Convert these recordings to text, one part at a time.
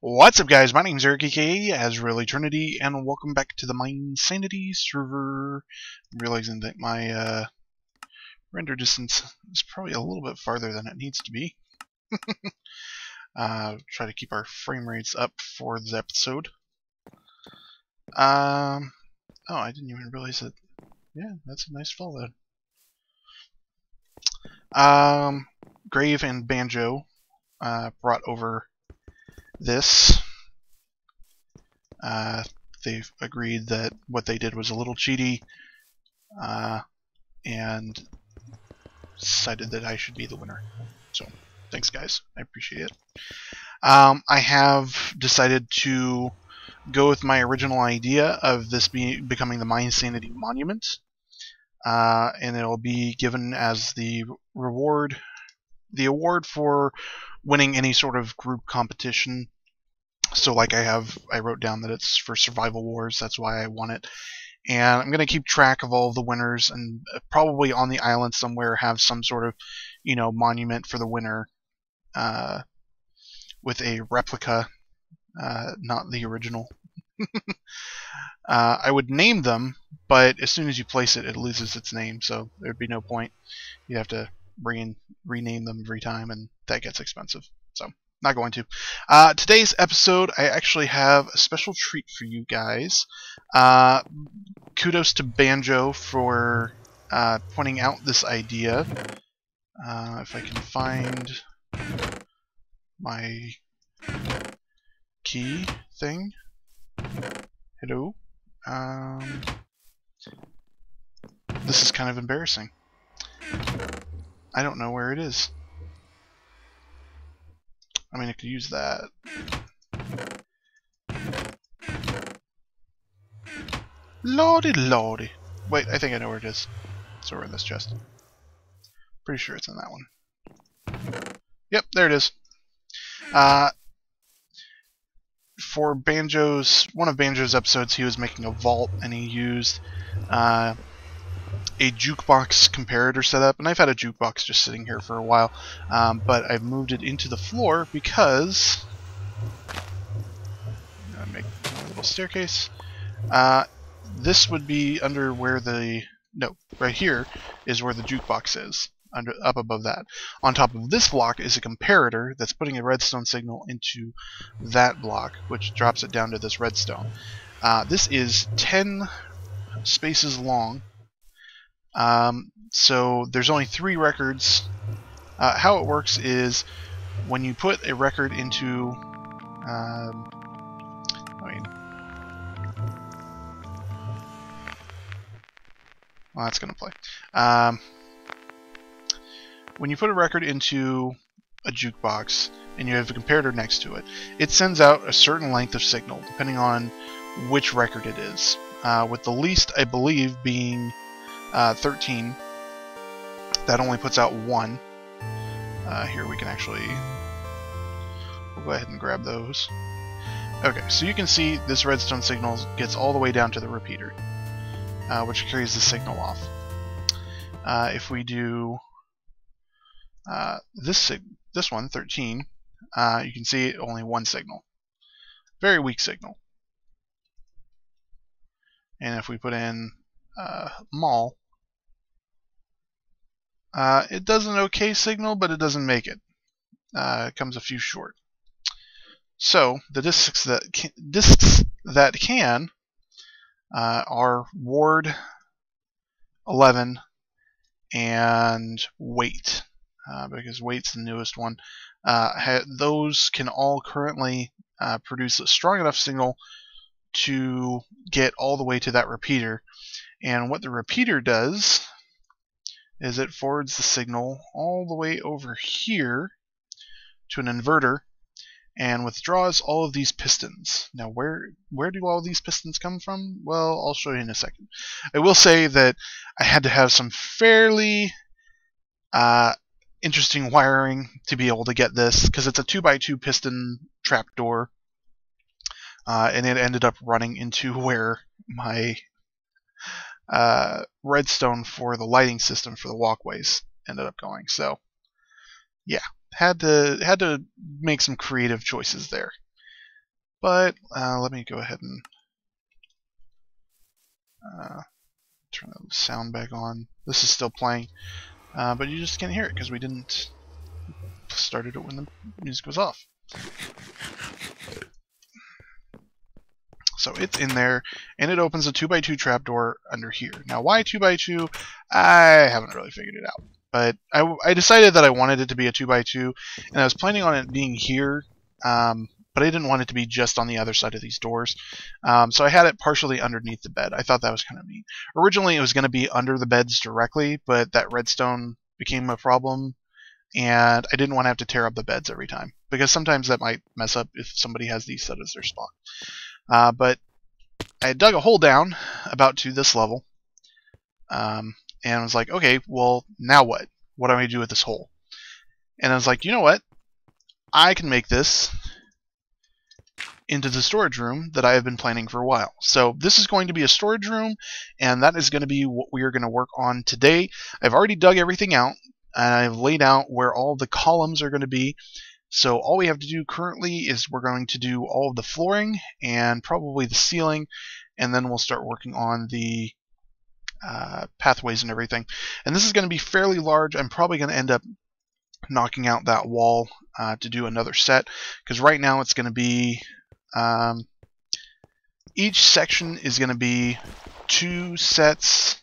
What's up, guys? My name's Eric, aka Azraeleternity, and welcome back to the MineSanity server. I'm realizing that my render distance is probably a little bit farther than it needs to be. Try to keep our frame rates up for this episode. Oh, I didn't even realize that. Yeah, that's a nice fall then. Grave and Banjo brought over this. They've agreed that what they did was a little cheaty, and decided that I should be the winner. So, thanks guys, I appreciate it. I have decided to go with my original idea of this becoming the MineSanity Monument, and it'll be given as the award for winning any sort of group competition. So like I wrote down that it's for survival wars, that's why I won it. And I'm going to keep track of all of the winners, and probably on the island somewhere have some sort of, monument for the winner, with a replica, not the original. I would name them, but as soon as you place it, it loses its name, so there'd be no point. You have to rename them every time, and that gets expensive. So, not going to. Today's episode, I actually have a special treat for you guys. Kudos to Banjo for pointing out this idea. If I can find my key thing. Hello. This is kind of embarrassing. I don't know where it is. I mean, I could use that. Lordy, lordy. Wait, I think I know where it is. It's over in this chest. Pretty sure it's in that one. Yep, there it is. For one of Banjo's episodes, he was making a vault, and he used a jukebox comparator setup, and I've had a jukebox just sitting here for a while, but I've moved it into the floor because I'm making a little staircase. This would be under where right here is where the jukebox is, up above that. On top of this block is a comparator that's putting a redstone signal into that block, which drops it down to this redstone. This is 10 spaces long. So there's only 3 records. How it works is when you put a record into well, that's gonna play. When you put a record into a jukebox and you have a comparator next to it, it sends out a certain length of signal depending on which record it is, with the least, I believe, being 13. That only puts out 1. Here we can actually, we'll go ahead and grab those. Okay, so you can see this redstone signal gets all the way down to the repeater, which carries the signal off. If we do this one, 13, you can see only 1 signal. Very weak signal. And if we put in mall, it does an okay signal, but it doesn't make it. It comes a few short. So the discs that can are Ward 11 and Weight, because Weight's the newest one. Those can all currently produce a strong enough signal to get all the way to that repeater. And what the repeater does is it forwards the signal all the way over here to an inverter and withdraws all of these pistons. Now, where do all these pistons come from? Well, I'll show you in a second. I will say that I had to have some fairly interesting wiring to be able to get this, because it's a 2x2 piston trapdoor, and it ended up running into where my redstone for the lighting system for the walkways ended up going. So yeah, had to make some creative choices there. But let me go ahead and turn the sound back on. This is still playing, but you just can't hear it because we didn't started it when the music was off. So it's in there, and it opens a 2x2 trapdoor under here. Now, why 2x2? I haven't really figured it out. But I decided that I wanted it to be a 2x2, and I was planning on it being here, but I didn't want it to be just on the other side of these doors. So I had it partially underneath the bed. I thought that was kind of neat. Originally, it was going to be under the beds directly, but that redstone became a problem, and I didn't want to have to tear up the beds every time, because sometimes that might mess up if somebody has these set as their spawn. But I dug a hole down about to this level, and I was like, okay, well, now what? What am I going to do with this hole? And I was like, you know what? I can make this into the storage room that I have been planning for a while. So this is going to be a storage room, and that is going to be what we are going to work on today. I've already dug everything out, and I've laid out where all the columns are going to be. So all we have to do currently is we're going to do all of the flooring and probably the ceiling, and then we'll start working on the pathways and everything. And this is going to be fairly large. I'm probably going to end up knocking out that wall to do another set, because right now it's going to be each section is going to be 2 sets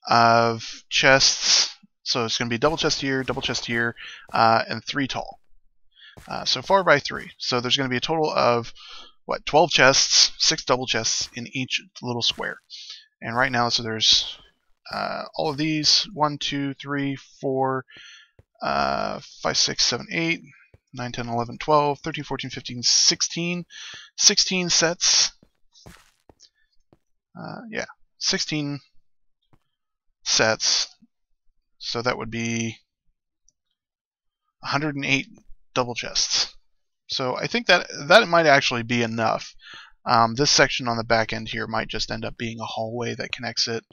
of chests. So it's going to be double chest here, and 3 tall. So 4 by 3. So there's going to be a total of, 12 chests, 6 double chests in each little square. And right now, so there's all of these, 1, 2, 3, 4, 5, 6, 7, 8, 9, 10, 11, 12, 13, 14, 15, 16. 16 sets. Yeah, 16 sets. So that would be 108 double chests. So I think that might actually be enough. This section on the back end here might just end up being a hallway that connects it,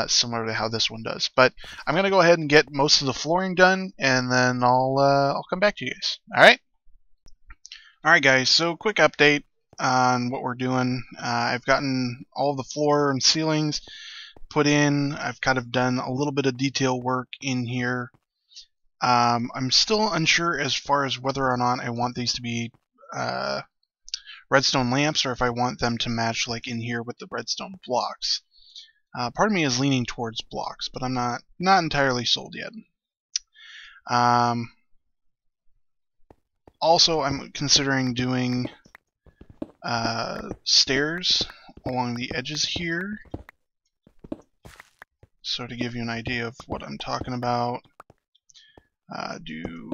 similar to how this one does. But I'm going to go ahead and get most of the flooring done, and then I'll come back to you guys. All right? All right, guys. So quick update on what we're doing. I've gotten all the floor and ceilings put in. I've kind of done a little bit of detail work in here. I'm still unsure as far as whether or not I want these to be redstone lamps, or if I want them to match like in here with the redstone blocks. Part of me is leaning towards blocks, but I'm not entirely sold yet. Also, I'm considering doing stairs along the edges here. So to give you an idea of what I'm talking about, do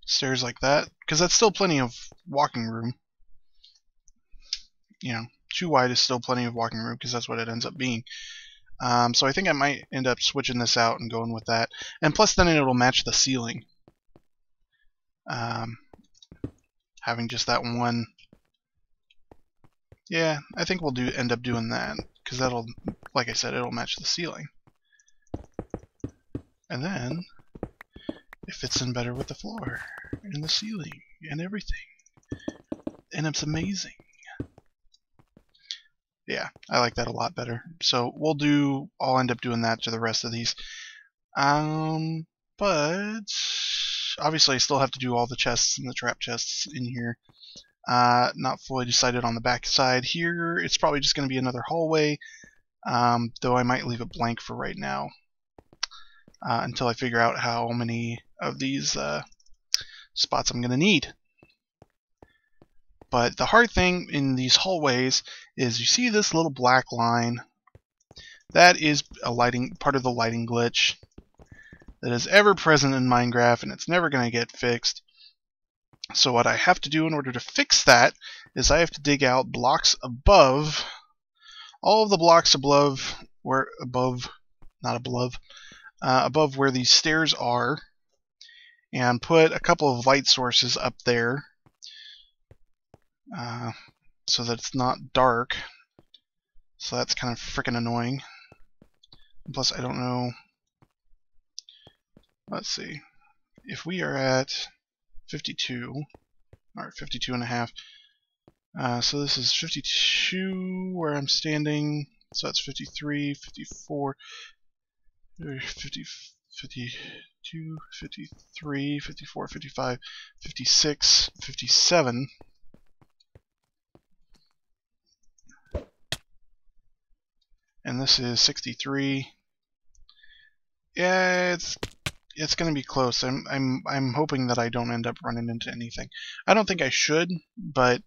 stairs like that, because that's still plenty of walking room. You know, too wide is still plenty of walking room, because that's what it ends up being. So I think I might end up switching this out and going with that. And plus then it'll match the ceiling. Having just that one. Yeah, I think we'll end up doing that, because that'll, like I said, it'll match the ceiling. And then it fits in better with the floor and the ceiling and everything. And it's amazing. Yeah, I like that a lot better. So I'll end up doing that to the rest of these. But obviously I still have to do all the chests and the trap chests in here. Not fully decided on the back side here. It's probably just going to be another hallway, though I might leave it blank for right now until I figure out how many of these spots I'm going to need. But the hard thing in these hallways is you see this little black line. That is part of the lighting glitch that is ever present in Minecraft, and it's never going to get fixed. So what I have to do in order to fix that is I have to dig out blocks above, all of the blocks above where these stairs are, and put a couple of light sources up there so that it's not dark. So that's kind of freaking annoying. Plus I don't know. let's see. If we are at 52, or 52 and a half, so this is 52 where I'm standing, so that's 53, 54, 50, 52, 53, 54, 55, 56, 57. And this is 63. Yeah, it's going to be close. I'm hoping that I don't end up running into anything. I don't think I should, but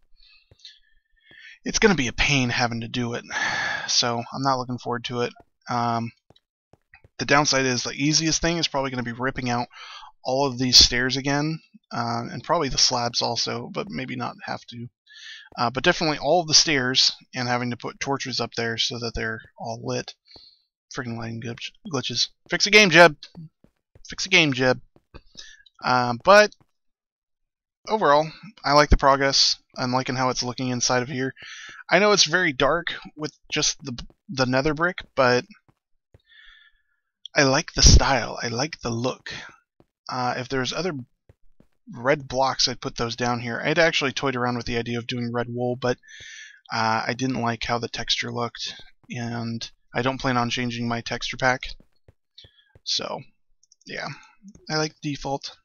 it's going to be a pain having to do it. So I'm not looking forward to it. The downside is the easiest thing is probably going to be ripping out all of these stairs again, and probably the slabs also, but maybe not have to. But definitely all of the stairs, and having to put torches up there so that they're all lit. Freaking lighting glitches. Fix the game, Jeb. Fix the game, Jeb. But overall, I like the progress. I'm liking how it's looking inside of here. I know it's very dark with just the nether brick, but I like the style. I like the look. If there's other red blocks, I'd put those down here. I'd actually toyed around with the idea of doing red wool, but I didn't like how the texture looked, and I don't plan on changing my texture pack. So, yeah, I like the default.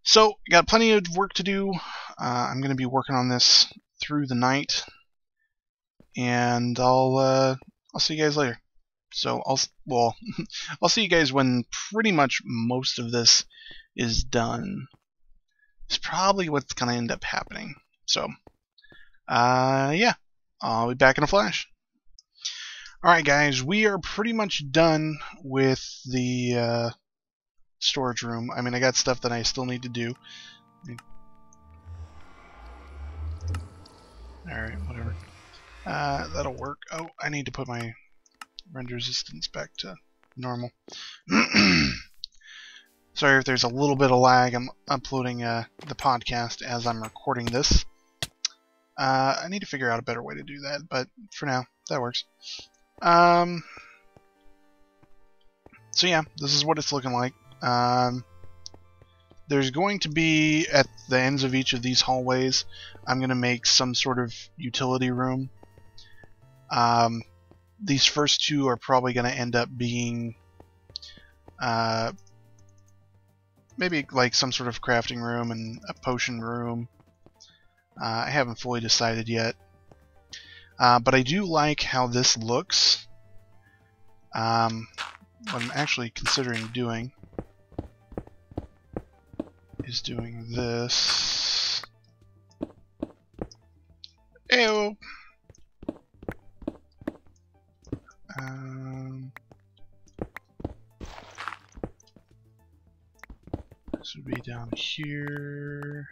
So, got plenty of work to do. I'm going to be working on this through the night, and I'll see you guys later. So I'll see you guys when pretty much most of this is done. It's probably what's going to end up happening. So, yeah, I'll be back in a flash. Alright guys, we are pretty much done with the storage room. I mean, I got stuff that I still need to do. Alright, whatever. That'll work. Oh, I need to put my render resistance back to normal. Sorry if there's a little bit of lag. I'm uploading the podcast as I'm recording this. I need to figure out a better way to do that, but for now, that works. So yeah, this is what it's looking like. There's going to be, at the ends of each of these hallways, I'm going to make some sort of utility room. These first two are probably going to end up being maybe like some sort of crafting room and a potion room. I haven't fully decided yet. But I do like how this looks. What I'm actually considering doing is doing this. Ew. This would be down here.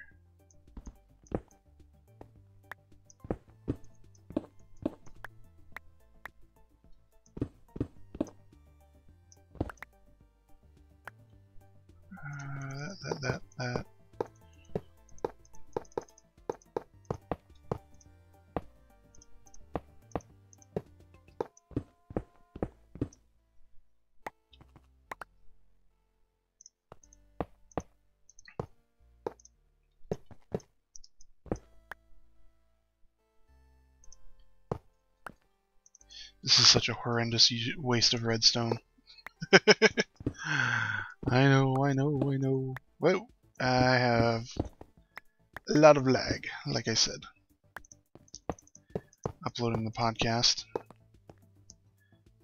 That. This is such a horrendous waste of redstone. I know. Whoa, I have a lot of lag, like I said. Uploading the podcast.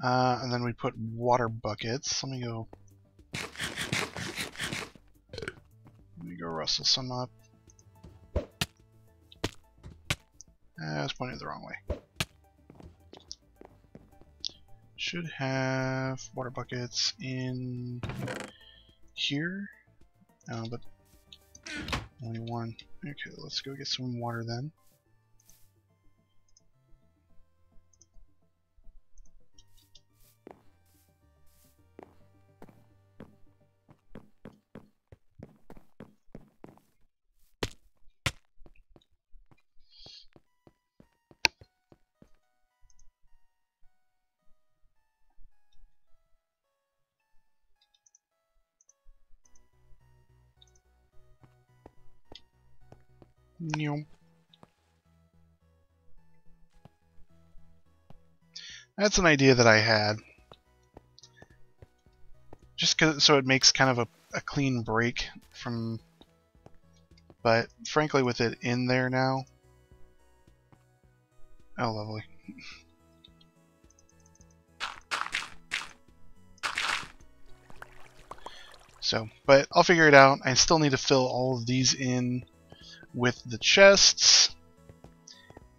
And then we put water buckets. Let me go rustle some up. I was pointing the wrong way. Should have water buckets in here. But only one. Okay, let's go get some water then. That's an idea that I had. Just so it makes kind of a clean break from... But frankly, with it in there now... Oh, lovely. So, but I'll figure it out. I still need to fill all of these in with the chests,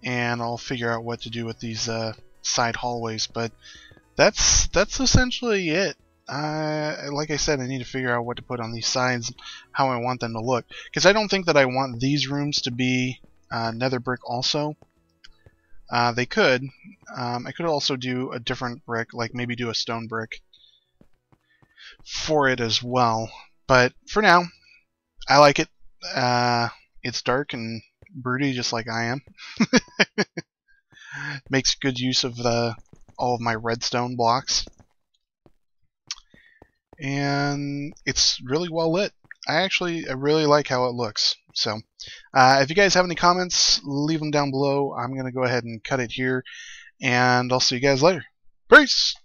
and I'll figure out what to do with these side hallways. But that's essentially it. Like I said, I need to figure out what to put on these sides, how I want them to look, because I don't think that I want these rooms to be nether brick also. They could. I could also do a different brick, like maybe do a stone brick for it as well. But for now, I like it. It's dark and broody, just like I am. Makes good use of all of my redstone blocks. And it's really well lit. I really like how it looks. So, if you guys have any comments, leave them down below. I'm going to go ahead and cut it here, and I'll see you guys later. Peace!